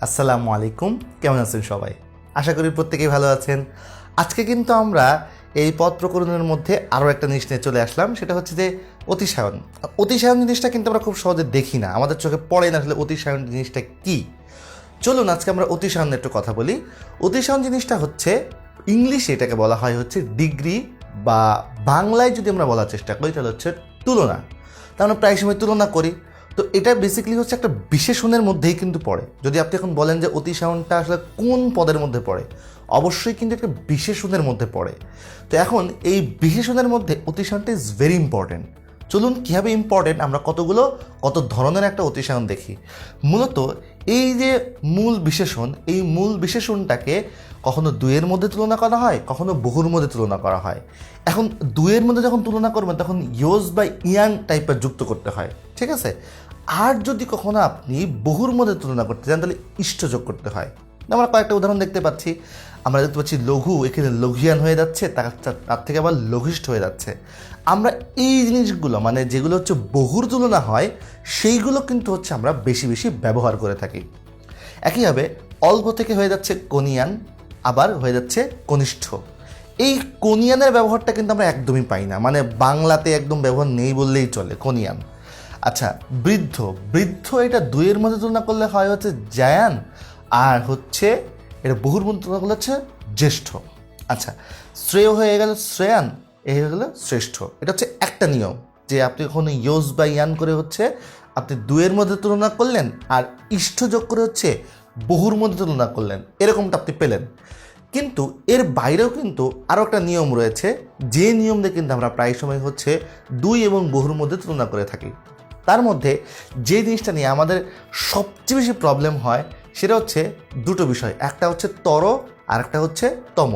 আসসালামু আলাইকুম, কেমন আছেন সবাই? আশা করি প্রত্যেকেই ভালো আছেন। আজকে কিন্তু আমরা এই পদ প্রকরণের মধ্যে আরও একটা জিনিস নিয়ে চলে আসলাম, সেটা হচ্ছে যে অতিশায়ন। অতিশায়ন জিনিসটা কিন্তু আমরা খুব সহজে দেখি না, আমাদের চোখে পড়ে না আসলে অতিশায়ন জিনিসটা কী। চলুন আজকে আমরা অতিশায়ন একটু কথা বলি। অতিশায়ন জিনিসটা হচ্ছে, ইংলিশে এটাকে বলা হয় হচ্ছে ডিগ্রি, বা বাংলায় যদি আমরা বলার চেষ্টা করি তাহলে হচ্ছে তুলনা। তা আমরা প্রায় সময় তুলনা করি। তো এটা বেসিক্যালি হচ্ছে একটা বিশেষণের মধ্যেই কিন্তু পড়ে। যদি আপনি এখন বলেন যে অতিশায়নটা আসলে কোন পদের মধ্যে পড়ে, অবশ্যই কিন্তু একটা বিশেষণের মধ্যে পড়ে। তো এখন এই বিশেষণের মধ্যে অতিশায়নটা ইজ ভেরি ইম্পর্টেন্ট। চলুন কীভাবে ইম্পর্টেন্ট আমরা কত ধরনের একটা অতিশায়ন দেখি। মূলত এই যে মূল বিশেষণ, এই মূল বিশেষণটাকে কখনো দুইয়ের মধ্যে তুলনা করা হয়, কখনো বহুর মধ্যে তুলনা করা হয়। এখন দুইয়ের মধ্যে যখন তুলনা করবেন তখন ইয়োজ বা ইয়াং টাইপের যুক্ত করতে হয়, ঠিক আছে? আর যদি কখনো আপনি বহুর মধ্যে তুলনা করতে চান তাহলে ইষ্ট যোগ করতে হয়। আমরা কয়েকটা উদাহরণ দেখতে পাচ্ছি। আমরা দেখতে পাচ্ছি লঘু, এখানে লঘিয়ান হয়ে যাচ্ছে, তার থেকে আবার লঘিষ্ঠ হয়ে যাচ্ছে। আমরা এই জিনিসগুলো মানে যেগুলো হচ্ছে বহুর তুলনা হয় সেইগুলো কিন্তু হচ্ছে আমরা বেশি বেশি ব্যবহার করে থাকি। একইভাবে অল্প থেকে হয়ে যাচ্ছে কনিয়ান, আবার হয়ে যাচ্ছে কনিষ্ঠ। এই কনিয়ানের ব্যবহারটা কিন্তু আমরা একদমই পাই না, মানে বাংলাতে একদম ব্যবহার নেই বললেই চলে কনিয়ান। আচ্ছা, বৃদ্ধ, বৃদ্ধ এটা দুইয়ের মধ্যে তুলনা করলে হয় হচ্ছে জায়ান, আর হচ্ছে এটা বহুর মধ্যে তুলনা করলে হচ্ছে জ্যেষ্ঠ। আচ্ছা, শ্রেয় হয়ে গেল শ্রেয়ান, এ হয়ে গেল শ্রেষ্ঠ। এটা হচ্ছে একটা নিয়ম যে আপনি কখনো ইয়োজ বা ইয়ান করে হচ্ছে আপনি দুইয়ের মধ্যে তুলনা করলেন, আর ইষ্ট যোগ করে হচ্ছে বহুর মধ্যে তুলনা করলেন, এরকমটা আপনি পেলেন। কিন্তু এর বাইরেও কিন্তু আরও একটা নিয়ম রয়েছে, যে নিয়ম দিয়ে কিন্তু আমরা প্রায় সময় হচ্ছে দুই এবং বহুর মধ্যে তুলনা করে থাকি। তার মধ্যে যে জিনিসটা নিয়ে আমাদের সবচেয়ে বেশি প্রবলেম হয় সেটা হচ্ছে দুটো বিষয়, একটা হচ্ছে তর আর একটা হচ্ছে তম।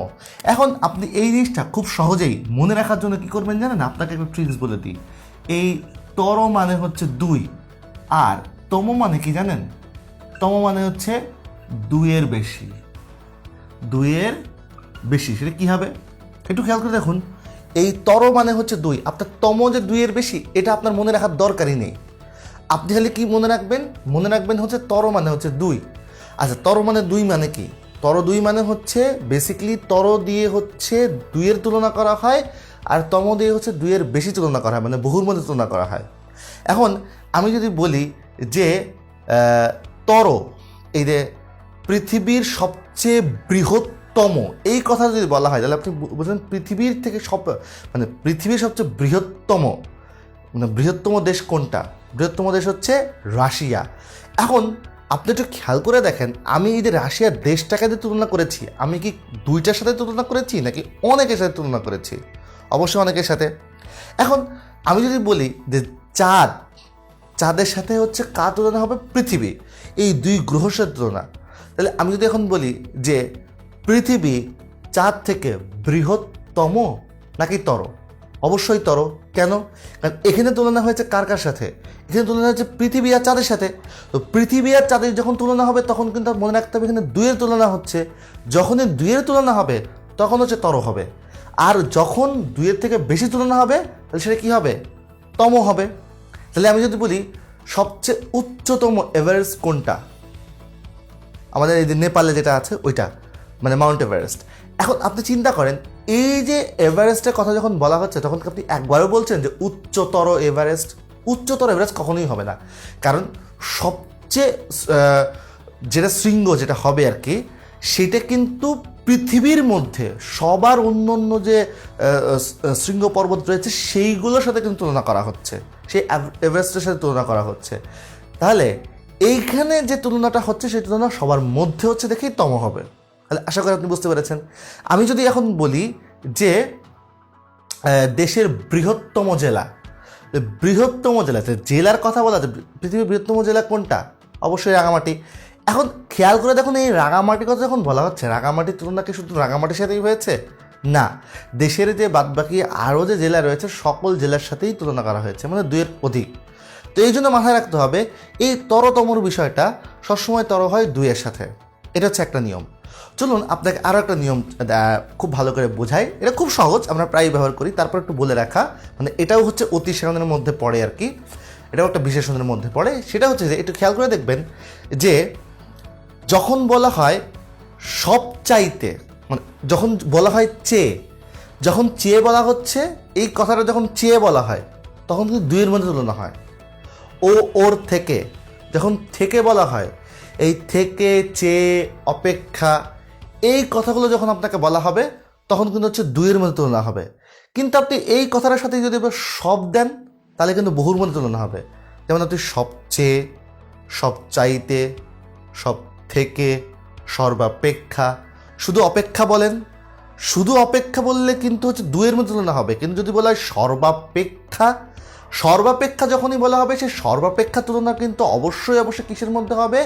এখন আপনি এই জিনিসটা খুব সহজেই মনে রাখার জন্য কী করবেন জানেন? আপনাকে একটা ট্রিক্স বলে দিই। এই তর মানে হচ্ছে দুই, আর তম মানে কি জানেন? তম মানে হচ্ছে দুইয়ের বেশি, দুইয়ের বেশি। সেটা কী হবে একটু খেয়াল করে দেখুন। এই তর মানে হচ্ছে দুই, আপনার তম যে দুইয়ের বেশি এটা আপনার মনে রাখার দরকারই নেই। আপনি খালি কি মনে রাখবেন? মনে রাখবেন হচ্ছে তর মানে হচ্ছে দুই। আচ্ছা, তর মানে দুই মানে কি? তর দুই মানে হচ্ছে বেসিক্যালি তর দিয়ে হচ্ছে দুইয়ের তুলনা করা হয়, আর তম দিয়ে হচ্ছে দুইয়ের বেশি তুলনা করা হয়, মানে বহুর মধ্যে তুলনা করা হয়। এখন আমি যদি বলি যে তর, এই যে পৃথিবীর সবচেয়ে বৃহত্তম, এই কথা যদি বলা হয় তাহলে আপনি বুঝলেন পৃথিবীর থেকে মানে পৃথিবীর সবচেয়ে বৃহত্তম, মানে বৃহত্তম দেশ কোনটা? বৃহত্তম দেশ হচ্ছে রাশিয়া। এখন আপনি একটু খেয়াল করে দেখেন, আমি এই যে রাশিয়ার দেশটাকে যে তুলনা করেছি, আমি কি দুইটার সাথে তুলনা করেছি নাকি অনেকের সাথে তুলনা করেছি? অবশ্যই অনেকের সাথে। এখন আমি যদি বলি যে চাঁদ, চাঁদের সাথে হচ্ছে কার তুলনা হবে? পৃথিবী। এই দুই গ্রহের সাথে তুলনা। তাহলে আমি যদি এখন বলি যে পৃথিবী চাঁদ থেকে বৃহত্তম নাকি তর? অবশ্যই তর। কেন? কারণ এখানে তুলনা হয়েছে কার কার সাথে? এখানে তুলনা হয়েছে পৃথিবী আর চাঁদের সাথে। তো পৃথিবী আর চাঁদের যখন তুলনা হবে তখন কিন্তু মনে রাখতে হবে এখানে দুইয়ের তুলনা হচ্ছে। যখনই দুইয়ের তুলনা হবে তখন হচ্ছে তর হবে, আর যখন দুইয়ের থেকে বেশি তুলনা হবে তাহলে সেটা কী হবে? তম হবে। তাহলে আমি যদি বলি সবচেয়ে উচ্চতম এভারেস্ট কোনটা? আমাদের এই যে নেপালে যেটা আছে ওইটা, মানে মাউন্ট এভারেস্ট। এখন আপনি চিন্তা করেন, এই যে এভারেস্টের কথা যখন বলা হচ্ছে তখন আপনি একবারও বলছেন যে উচ্চতর এভারেস্ট? উচ্চতর এভারেস্ট কখনোই হবে না, কারণ সবচেয়ে যেটা শৃঙ্গ যেটা হবে আর কি, সেটা কিন্তু পৃথিবীর মধ্যে সবার অন্য অন্য যে শৃঙ্গ পর্বত রয়েছে সেইগুলোর সাথে কিন্তু তুলনা করা হচ্ছে, সেই এভারেস্টের সাথে তুলনা করা হচ্ছে। তাহলে এইখানে যে তুলনাটা হচ্ছে সেই তুলনা সবার মধ্যে হচ্ছে দেখেই তম হবে। তাহলে আশা করি আপনি বুঝতে পেরেছেন। আমি যদি এখন বলি যে দেশের বৃহত্তম জেলা, বৃহত্তম জেলা, জেলার কথা বলা যায়, পৃথিবীর বৃহত্তম জেলা কোনটা? অবশ্যই রাঙামাটি। এখন খেয়াল করে দেখুন, এই রাঙামাটির কথা যখন বলা হচ্ছে, রাঙামাটির তুলনা কি শুধু রাঙামাটির সাথেই হয়েছে? না, দেশের যে বাদবাকি আরও যে জেলা রয়েছে সকল জেলার সাথেই তুলনা করা হয়েছে, মানে দুইয়ের অধিক। তো এই জন্য মাথায় রাখতে হবে এই তরতমর বিষয়টা সবসময় তর হয় দুইয়ের সাথে। এটা হচ্ছে একটা নিয়ম। চলুন আপনাকে আরও একটা নিয়ম খুব ভালো করে বোঝাই। এটা খুব সহজ, আমরা প্রায় ব্যবহার করি, তারপর একটু বলে রাখা, মানে এটাও হচ্ছে অতিশায়নের মধ্যে পড়ে আর কি, এটাও একটা বিশেষণের মধ্যে পড়ে। সেটা হচ্ছে যে একটু খেয়াল করে দেখবেন যে যখন বলা হয় সবচাইতে, মানে যখন বলা হয় চেয়ে, যখন চেয়ে বলা হচ্ছে, এই কথাটা যখন চেয়ে বলা হয় তখন কিন্তু দুইয়ের মধ্যে তুলনা হয়। ও ওর থেকে, যখন থেকে বলা হয়, এই থেকে, চেয়ে, অপেক্ষা, এই কথাগুলো যখন আপনাকে বলা হবে তখন কিন্তু হচ্ছে দুইয়ের মধ্যে তুলনা হবে। কিন্তু আপনি এই কথাটার সাথে যদি সব দেন তাহলে কিন্তু বহুর মধ্যে তুলনা হবে। যেমন আপনি সবচেয়ে, সবচাইতে, সব থেকে, সর্বাপেক্ষা, শুধু অপেক্ষা বলেন, শুধু অপেক্ষা বললে কিন্তু হচ্ছে দুইয়ের মধ্যে তুলনা হবে। কিন্তু যদি বলা হয় সর্বাপেক্ষা, সর্বাপেক্ষা যখনই বলা হবে সেই সর্বাপেক্ষা তুলনা কিন্তু অবশ্যই অবশ্যই কিসের মধ্যে হবে?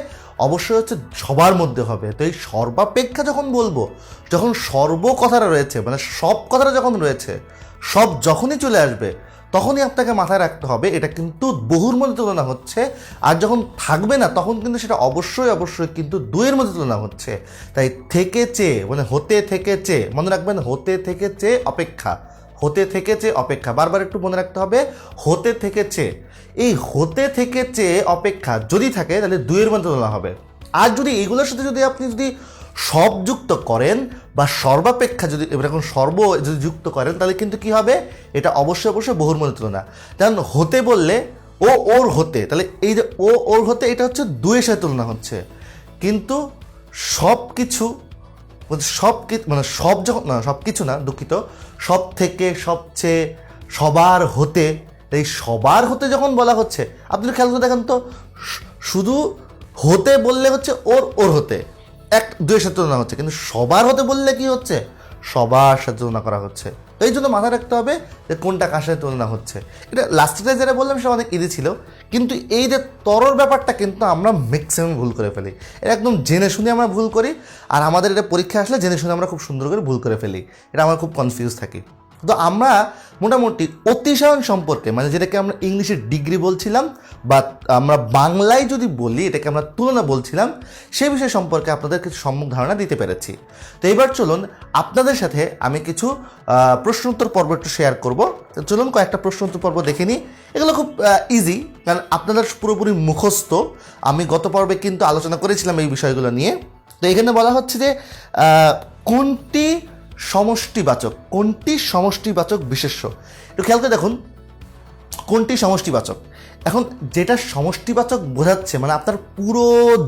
অবশ্যই হচ্ছে সবার মধ্যে হবে। তো এই সর্বাপেক্ষা যখন বলবো, যখন সর্ব কথাটা রয়েছে, মানে সব কথাটা যখন রয়েছে, সব যখনই চলে আসবে তখনই আপনাকে মাথায় রাখতে হবে এটা কিন্তু বহুর মধ্যে তুলনা হচ্ছে। আর যখন থাকবে না তখন কিন্তু সেটা অবশ্যই অবশ্যই কিন্তু দুইয়ের মধ্যে তুলনা হচ্ছে। তাই থেকে চেয়ে, মানে হতে থেকে চেয়ে, মনে রাখবেন হতে থেকে চেয়ে অপেক্ষা, হতে থেকে চেয়ে অপেক্ষা, বারবার একটু মনে রাখতে হবে হতে থেকে চেয়ে। এই হতে থেকে চেয়ে অপেক্ষা যদি থাকে তাহলে দুইয়ের মধ্যে তুলনা হবে। আর যদি এগুলোর সাথে যদি আপনি যদি সব যুক্ত করেন বা সর্বাপেক্ষা যদি এরকম সর্ব যদি যুক্ত করেন তাহলে কিন্তু কি হবে? এটা অবশ্যই অবশ্যই বহুর মধ্যে তুলনা। কারণ হতে বললে ও ওর হতে, তাহলে এই যে ও ওর হতে এটা হচ্ছে দুইয়ের সাথে তুলনা হচ্ছে। কিন্তু সব কিছু, মানে সব যখন না, সব কিছু না, দুঃখিত, সব থেকে, সবচেয়ে, সবার হতে, এই সবার হতে যখন বলা হচ্ছে, আপনি খেয়াল করে দেখেন তো, শুধু হতে বললে হচ্ছে ওর ওর হতে এক দুইয়ের সাথে তুলনা হচ্ছে, কিন্তু সবার হতে বললে কি হচ্ছে? সবার সাথে তুলনা করা হচ্ছে। তো এই জন্য মাথায় রাখতে হবে যে কোনটা কার সাথে তুলনা হচ্ছে। এটা লাস্টে যেটা বললাম সেটা অনেক ইজি ছিল, কিন্তু এই যে তরল ব্যাপারটা কিন্তু আমরা ম্যাক্সিমাম ভুল করে ফেলি। এটা একদম জেনে শুনে আমরা ভুল করি, আর আমাদের এটা পরীক্ষা আসলে জেনে শুনে আমরা খুব সুন্দর করে ভুল করে ফেলি। এটা আমরা খুব কনফিউজ থাকি। তো আমরা মোটামুটি অতিশয়ন সম্পর্কে, মানে যেটাকে আমরা ইংলিশে ডিগ্রি বলছিলাম বা আমরা বাংলায় যদি বলি এটাকে আমরা তুলনা বলছিলাম, সেই বিষয় সম্পর্কে আপনাদের কিছু সম্যক ধারণা দিতে পেরেছি। তো এবার চলুন আপনাদের সাথে আমি কিছু প্রশ্ন উত্তর পর্ব একটু শেয়ার করব। চলুন কয়েকটা প্রশ্ন উত্তর পর্ব দেখে নিই। এগুলো খুব ইজি, কারণ আপনাদের পুরোপুরি মুখস্থ। আমি গত পর্বে কিন্তু আলোচনা করেছিলাম এই বিষয়গুলো নিয়ে। তো এখানে বলা হচ্ছে যে কোনটি সমষ্টিবাচক, কোনটি সমষ্টিবাচক বিশেষ্য। একটু খেয়াল করে দেখুন কোনটি সমষ্টিবাচক। এখন যেটা সমষ্টিবাচক বোঝাচ্ছে মানে আপনার পুরো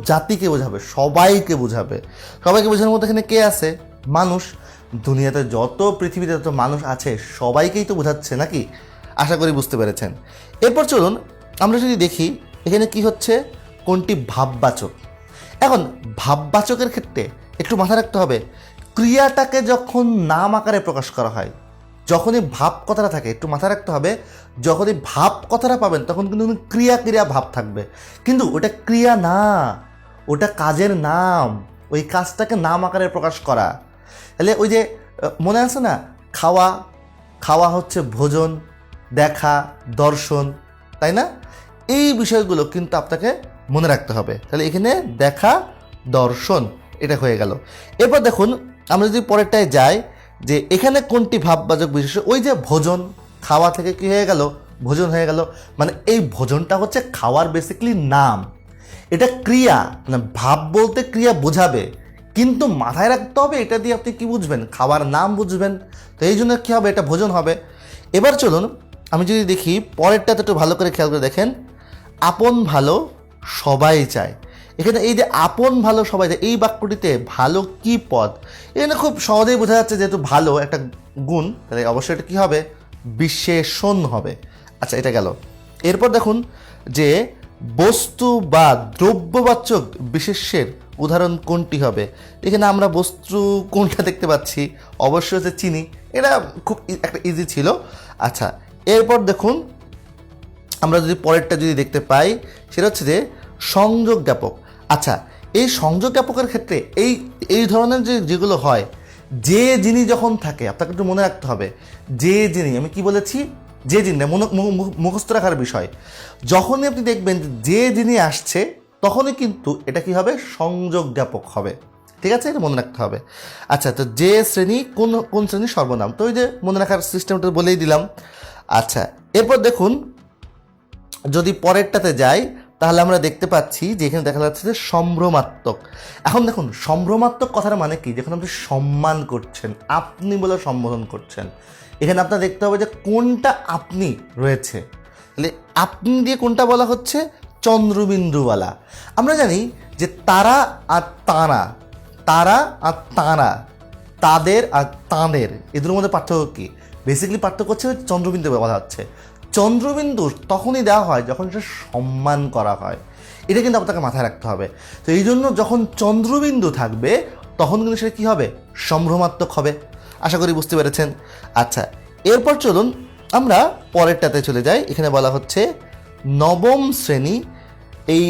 জাতিকে বোঝাবে, সবাইকে বোঝাবে। সবাইকে বোঝানোর মধ্যে এখানে কে আছে? মানুষ। দুনিয়াতে যত পৃথিবীতে যত মানুষ আছে সবাইকেই তো বোঝাচ্ছে, নাকি? আশা করি বুঝতে পেরেছেন। এরপর চলুন আমরা যদি দেখি এখানে কি হচ্ছে, কোনটি ভাববাচক। এখন ভাববাচকের ক্ষেত্রে একটু মাথায় রাখতে হবে ক্রিয়াটাকে যখন নাম আকারে প্রকাশ করা হয়, যখনই ভাব কথাটা থাকে, একটু মাথায় রাখতে হবে যখনই ভাব কথাটা পাবেন তখন কিন্তু ক্রিয়া ক্রিয়া ভাব থাকবে, কিন্তু ওটা ক্রিয়া না, ওটা কাজের নাম। ওই কাজটাকে নাম আকারে প্রকাশ করা। তাহলে ওই যে মনে আছে না, খাওয়া, খাওয়া হচ্ছে ভোজন, দেখা, দর্শন, তাই না? এই বিষয়গুলো কিন্তু আপনাকে মনে রাখতে হবে। তাহলে এখানে দেখা, দর্শন, এটা হয়ে গেল। এরপর দেখুন আমরা যদি পরেরটায় যাই যে এখানে কোনটি ভাববাচক বিশেষ্য। ওই যে ভোজন, খাওয়া থেকে কি হয়ে গেল? ভোজন হয়ে গেল। মানে এই ভোজনটা হচ্ছে খাওয়ার বেসিক্যালি নাম। এটা ক্রিয়া, মানে ভাব বলতে ক্রিয়া বোঝাবে, কিন্তু মাথায় রাখতে হবে এটা দিয়ে আপনি কি বুঝবেন? খাওয়ার নাম বুঝবেন। তো এই জন্য কী হবে? এটা ভোজন হবে। এবার চলুন আমি যদি দেখি পরেরটাতে একটু ভালো করে খেয়াল করে দেখেন, আপন ভালো সবাই চায়। এখানে এই যে আপন ভালো সবাই চায়, এই বাক্যটিতে ভালো কি পদ? এখানে খুব সহজেই বোঝা যাচ্ছে যেহেতু ভালো একটা গুণ, তাহলে অবশ্যই এটা কী হবে? বিশেষণ হবে। আচ্ছা, এটা গেল। এরপর দেখুন যে বস্তু বা দ্রব্যবাচক বিশেষ্যের উদাহরণ কোনটি হবে। এখানে আমরা বস্তু কোনটা দেখতে পাচ্ছি? অবশ্যই হচ্ছে চিনি। এটা খুব একটা ইজি ছিল। আচ্ছা, এরপর দেখুন আমরা যদি পরেরটা যদি দেখতে পাই সেটা হচ্ছে যে সংযোগ জ্ঞাপক। আচ্ছা, এই সংযোগ জ্ঞাপকের ক্ষেত্রে এই ধরনের যেগুলো হয়, যে যিনি যখন থাকে, আপনাকে একটু মনে রাখতে হবে যে যিনি, আমি কি বলেছি? যে যিনি, মুখস্থ রাখার বিষয়। যখনই আপনি দেখবেন যে যিনি আসছে তখনই কিন্তু এটা কি হবে? সংযোগ জ্ঞাপক হবে। ঠিক আছে, এটা মনে রাখতে হবে। আচ্ছা, তো যে শ্রেণী কোন শ্রেণীর সর্বনাম, তো ওই যে মনে রাখার সিস্টেমটা বলেই দিলাম। আচ্ছা, এরপর দেখুন যদি পরেরটাতে যাই তাহলে আমরা দেখতে পাচ্ছি যে এখানে দেখা যাচ্ছে যে সম্ভ্রমাত্মক। এখন দেখুন সম্ভ্রমাত্মক কথার মানে কি, যখন আপনি সম্মান করছেন, আপনি বলে সম্বোধন করছেন, এখানে আপনার দেখতে হবে যে কোনটা আপনি রয়েছে। তাহলে আপনি দিয়ে কোনটা বলা হচ্ছে, চন্দ্রবিন্দুওয়ালা। আমরা জানি যে তারা আর তাঁরা, তারা আর তাঁরা, তাদের আর তাঁদের, এদের মধ্যে পার্থক্য কী? বেসিক্যালি পার্থক্য হচ্ছে চন্দ্রবিন্দু বলা হচ্ছে। চন্দ্রবিন্দু তখনই দেওয়া হয় যখন সে সম্মান করা হয়, এটা কিন্তু আপনাকে মাথায় রাখতে হবে। তো এই জন্য যখন চন্দ্রবিন্দু থাকবে তখন কিন্তু সেটা কী হবে, সম্ভ্রমাত্মক হবে। আশা করি বুঝতে পেরেছেন। আচ্ছা, এরপর চলুন আমরা পরেরটাতে চলে যাই। এখানে বলা হচ্ছে নবম শ্রেণী, এই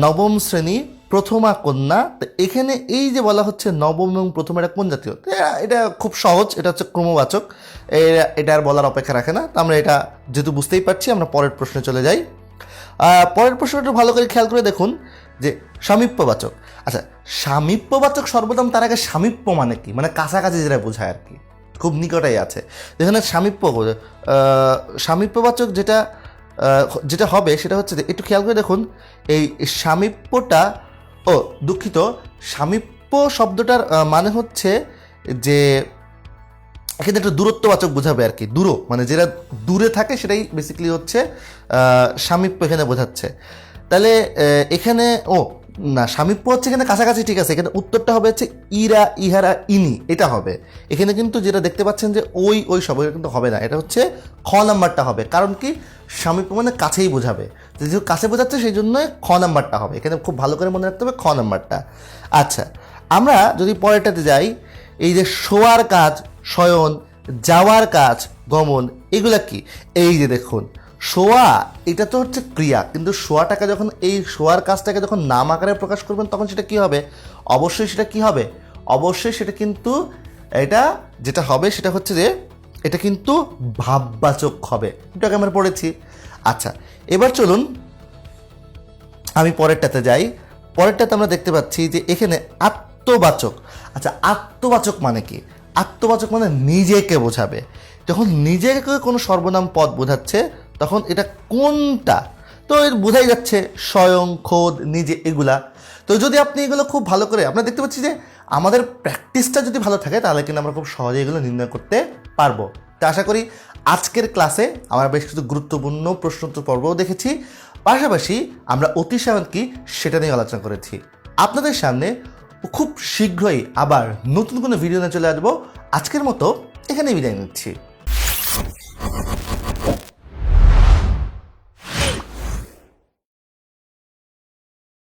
নবম শ্রেণী প্রথমা কন্যা। তো এখানে এই যে বলা হচ্ছে নবম এবং প্রথম, এটা কোন জাতীয়? এটা খুব সহজ, এটা হচ্ছে ক্রমবাচক, এটা আর বলার অপেক্ষা রাখে না। তো আমরা এটা যেহেতু বুঝতেই পারছি, আমরা পরের প্রশ্নে চলে যাই। পরের প্রশ্নটা একটু ভালো করে খেয়াল করে দেখুন যে সামীপ্যবাচক। আচ্ছা, সামীপ্যবাচক সর্বদাম, তার আগে সামীপ্য মানে কি, মানে কাছাকাছি যেটা বোঝায় আর কি, খুব নিকটেই আছে। এখানে সামীপ্যবাচক যেটা হবে সেটা হচ্ছে, একটু খেয়াল করে দেখুন এই সামীপ্যটা, দুঃখিত, সামীপ্য শব্দটার মানে হচ্ছে যে এখানে একটা দূরত্ববাচক বোঝাবে আর কি, মানে যেটা দূরে থাকে সেটাই বেসিক্যালি হচ্ছে সামীপ্য এখানে বোঝাচ্ছে। তাহলে এখানে না, সামীপ্য হচ্ছে এখানে কাছাকাছি, ঠিক আছে। এখানে উত্তরটা হবে হচ্ছে ইরা, ইহারা, ইনি, এটা হবে। এখানে কিন্তু যেটা দেখতে পাচ্ছেন যে ওই সব, এটা কিন্তু হবে না, এটা হচ্ছে খ নাম্বারটা হবে। কারণ কি, সামীপ্য মানে কাছেই বোঝাবে, যেহেতু কাছে বোঝাচ্ছে সেই জন্যই খ নাম্বারটা হবে। এখানে খুব ভালো করে মনে রাখতে হবে খ নাম্বারটা। আচ্ছা, আমরা যদি পরেরটাতে যাই, এই যে শোয়ার কাজ শয়ন, যাওয়ার কাজ গমন, এগুলা কি? এই যে দেখুন শোয়া, এটা তো হচ্ছে ক্রিয়া, কিন্তু শোয়াটাকে যখন, এই শোয়ার কাজটাকে যখন নাম আকারে প্রকাশ করবেন তখন সেটা কি হবে? অবশ্যই সেটা কি হবে? অবশ্যই সেটা কিন্তু, এটা যেটা হবে সেটা হচ্ছে যে এটা কিন্তু ভাববাচক হবে। এটাকে আমরা পড়েছি। আচ্ছা, এবার চলুন আমি পরেরটাতে যাই। পরেরটাতে আমরা দেখতে পাচ্ছি যে এখানে আত্মবাচক। আচ্ছা, আত্মবাচক মানে কি? আত্মবাচক মানে নিজেকে বোঝাবে। যখন নিজেকে কোনো সর্বনাম পদ বোঝাচ্ছে তখন এটা কোনটা, তো এর বোঝাই যাচ্ছে স্বয়ং, খোদ, নিজে, এগুলা। তো যদি আপনি এগুলো খুব ভালো করে, আমরা দেখতে পাচ্ছি যে আমাদের প্র্যাকটিসটা যদি ভালো থাকে তাহলে কিন্তু আমরা খুব সহজে এগুলো নির্ণয় করতে পারবো। তো আশা করি আজকের ক্লাসে আমরা বেশ কিছু গুরুত্বপূর্ণ প্রশ্নোত্তর পর্বও দেখেছি, পাশাপাশি আমরা অতিসায়ন কি সেটা নিয়ে আলোচনা করেছি। আপনাদের সামনে খুব শীঘ্রই আবার নতুন কোনো ভিডিও নিয়ে চলে আসবো। আজকের মতো এখানেই বিদায় নিচ্ছি।